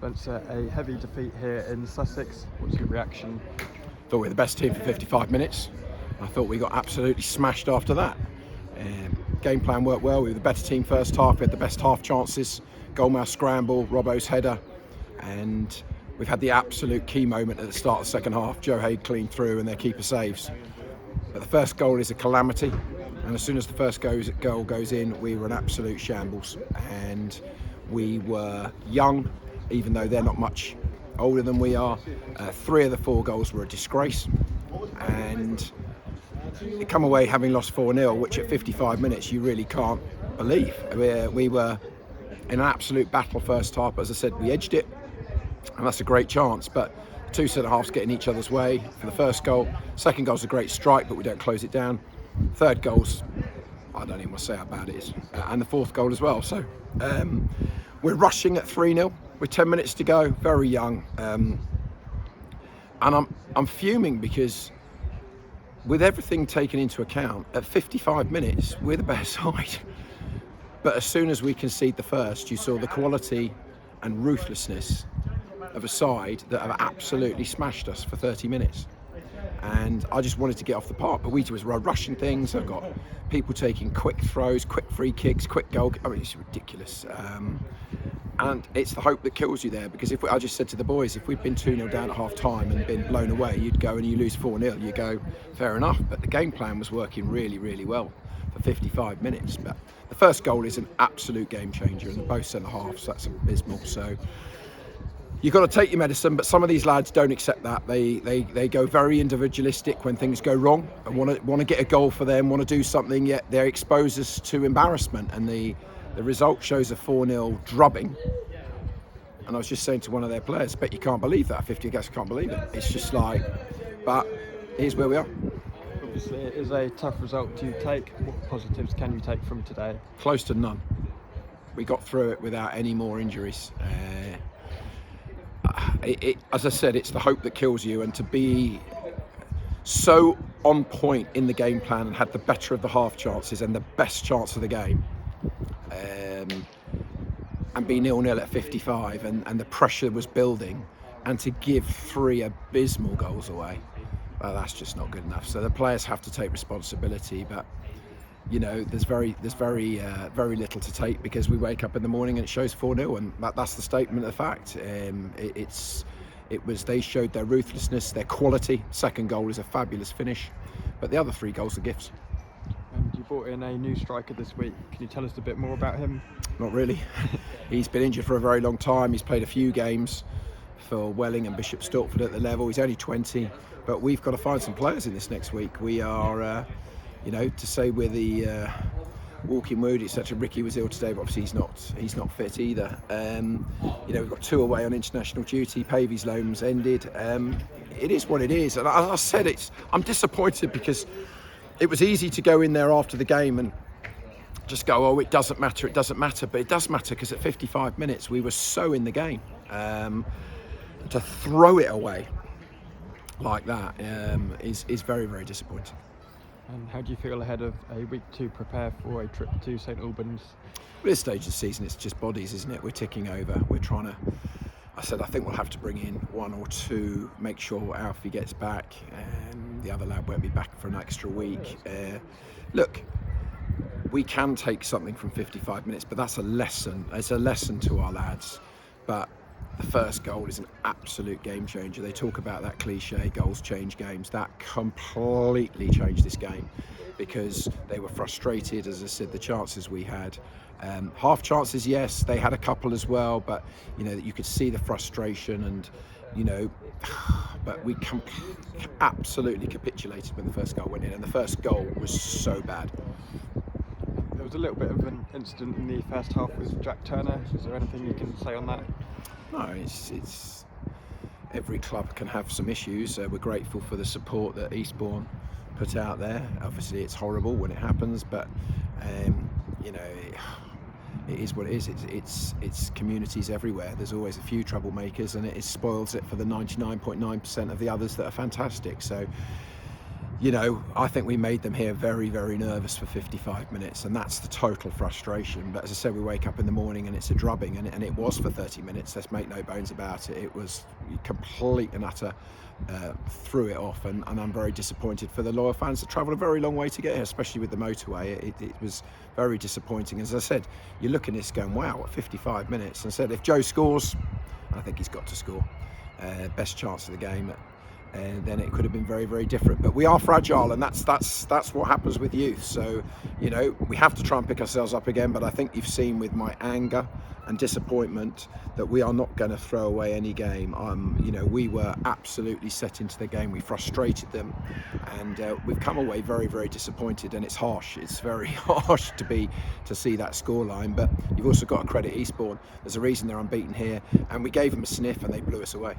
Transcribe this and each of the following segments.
Spencer, a heavy defeat here in Sussex. What's your reaction? Thought we were the best team for 55 minutes. I thought we got absolutely smashed after that. Game plan worked well. We were the better team first half. We had the best half chances. Goalmouth scramble, Robbo's header, and we've had the absolute key moment at the start of the second half. Joe Haig clean through and their keeper saves. But the first goal is a calamity, and as soon as the first goal goes in, we were an absolute shambles. And we were young, even though they're not much older than we are. 3 of the 4 goals were a disgrace, and you come away having lost 4-0, which at 55 minutes you really can't believe. We were in an absolute battle first half. As I said, we edged it, and that's a great chance, but 2 centre-halves get in each other's way for the first goal. Second goal's a great strike, but we don't close it down. Third goal's, I don't even want to say how bad it is, and the 4th goal as well. So we're rushing at 3-0 with 10 minutes to go, very young, and I'm fuming because with everything taken into account, at 55 minutes, we're the better side. But as soon as we concede the first, you saw the quality and ruthlessness of a side that have absolutely smashed us for 30 minutes. And I just wanted to get off the park, but we were rushing things. I've got people taking quick throws, quick free kicks, quick goal. I mean, it's ridiculous. And it's the hope that kills you there, because I just said to the boys, if we'd been 2-0 down at half time and been blown away, you'd go and you lose 4-0, you go, fair enough. But the game plan was working really, really well for 55 minutes. But the first goal is an absolute game changer, and both centre halves, that's abysmal. So you've got to take your medicine, but some of these lads don't accept that. They go very individualistic when things go wrong and want to get a goal for them, want to do something, yet they expose us to embarrassment, and the result shows a 4-0 drubbing. And I was just saying to one of their players, bet you can't believe that. 50 guys can't believe it. It's just like, but here's where we are. Obviously, it is a tough result to take. What positives can you take from today? Close to none. We got through it without any more injuries. As I said, it's the hope that kills you, and to be so on point in the game plan and had the better of the half chances and the best chance of the game, and be 0-0 at 55, and the pressure was building, and to give 3 abysmal goals away, well, that's just not good enough. So the players have to take responsibility, but you know, there's very little to take, because we wake up in the morning and it shows 4-0, and that's the statement of fact. They showed their ruthlessness, their quality. Second goal is a fabulous finish, but the other 3 goals are gifts. And you brought in a new striker this week. Can you tell us a bit more about him? Not really. He's been injured for a very long time. He's played a few games for Welling and Bishop Stortford at the level. He's only 20, but we've got to find some players in this next week. We are, to say we're the walking wood, etc. Ricky was ill today, but obviously he's not fit either. We've got 2 away on international duty. Pavy's loan's ended. It is what it is, and as I said, I'm disappointed, because it was easy to go in there after the game and just go, oh, it doesn't matter, but it does matter, because at 55 minutes we were so in the game. To throw it away like that is very, very disappointing. And how do you feel ahead of a week to prepare for a trip to St Albans? At this stage of the season, it's just bodies, isn't it? We're ticking over. We're trying to, I think we'll have to bring in 1 or 2, make sure Alfie gets back, and the other lad won't be back for an extra week. Look, we can take something from 55 minutes, but that's a lesson. It's a lesson to our lads. But the first goal is an absolute game changer. They talk about that cliche, goals change games. That completely changed this game, because they were frustrated. As I said, the chances we had, half chances, yes, they had a couple as well, but you could see the frustration, and but we absolutely capitulated when the first goal went in, and the first goal was so bad. There was a little bit of an incident in the first half with Jack Turner. Is there anything you can say on that? No, it's every club can have some issues. We're grateful for the support that Eastbourne put out there. Obviously, it's horrible when it happens, but it is what it is. It's communities everywhere. There's always a few troublemakers, and it spoils it for the 99.9% of the others that are fantastic. So, you know, I think we made them here very, very nervous for 55 minutes, and that's the total frustration. But as I said, we wake up in the morning and it's a drubbing, and it was for 30 minutes. Let's make no bones about it. It was complete and utter, threw it off, and I'm very disappointed for the loyal fans that travelled a very long way to get here, especially with the motorway. It was very disappointing. As I said, you're looking at this going, wow, at 55 minutes. And I said, if Joe scores, I think he's got to score, best chance of the game, and then it could have been very, very different. But we are fragile, and that's what happens with youth. So, you know, we have to try and pick ourselves up again. But I think you've seen with my anger and disappointment that we are not going to throw away any game. You know, we were absolutely set into the game. We frustrated them, and we've come away very, very disappointed. And it's harsh. It's very harsh to see that scoreline. But you've also got to credit Eastbourne. There's a reason they're unbeaten here, and we gave them a sniff, and they blew us away.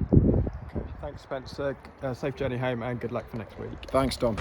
Thanks, Spencer. Safe journey home, and good luck for next week. Thanks, Dom.